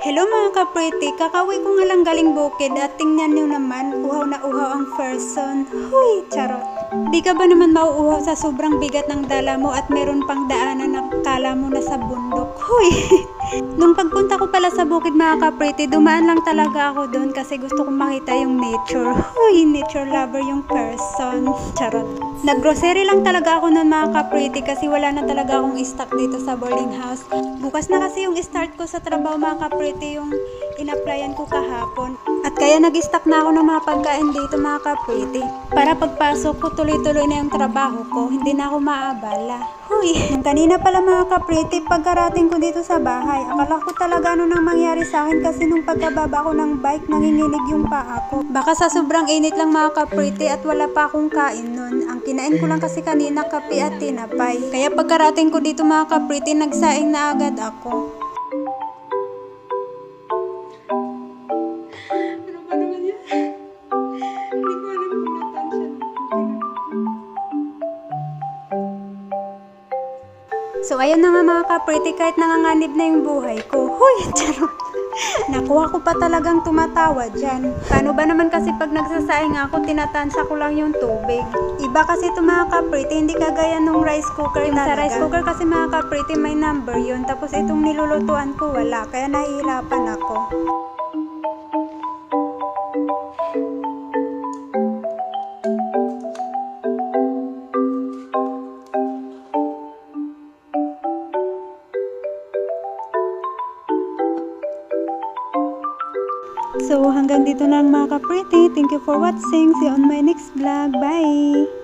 Hello mga ka-pretty, kakauwi ko nga lang galing bukid at tingnan nyo naman, uhaw na uhaw ang person. Huy, charot. Di ka ba naman mauuhaw sa sobrang bigat ng dala mo at meron pang daanan na kala mo na sa bundok? Huy! Nung pagpunta ko pala sa bukid mga ka-pretty, dumaan lang talaga ako doon kasi gusto kong makita yung nature. Huy, nature lover yung person. Charot. Nag-grocery lang talaga ako noon mga ka-pretty kasi wala na talaga akong stock dito sa boarding house. Bukas na kasi yung start ko sa trabaho mga ka-pretty, yung in-applyan ko kahapon. At kaya nag-stock na ako ng mga pagkain dito mga ka-pretty. Para pagpasok ko tuloy-tuloy na yung trabaho ko, hindi na ako maabala. Huy! Nung kanina pala mga ka-pretty, pagkarating ko dito sa bahay, akala ko talaga ano nang mangyari sa akin kasi nung pagkababa ko ng bike, nanginginig yung paa ko. Baka sa sobrang init lang mga ka-pretty at wala pa akong kain nun. Ang kinain ko lang kasi kanina kape at tinapay. Kaya pagkarating ko dito mga ka-pretty, nagsaing na agad ako. Ano ba naman yan? Hindi ko alam kung natansya. So ayun na nga mga ka-pretty, kahit nanganganib na yung buhay ko. Huy! Charot! Nakuha ko pa talagang tumatawa dyan. Paano ba naman kasi pag nagsasaing ako, tinatansya ko lang yung tubig. Iba kasi ito mga ka-pretty, hindi kagaya nung rice cooker. Yung sa rice cooker kasi mga ka-pretty may number yun. Tapos itong nilulutuan ko wala, kaya nahihirapan ako. So hanggang dito na lang mga ka-pretty. Thank you for watching. See you on my next vlog. Bye!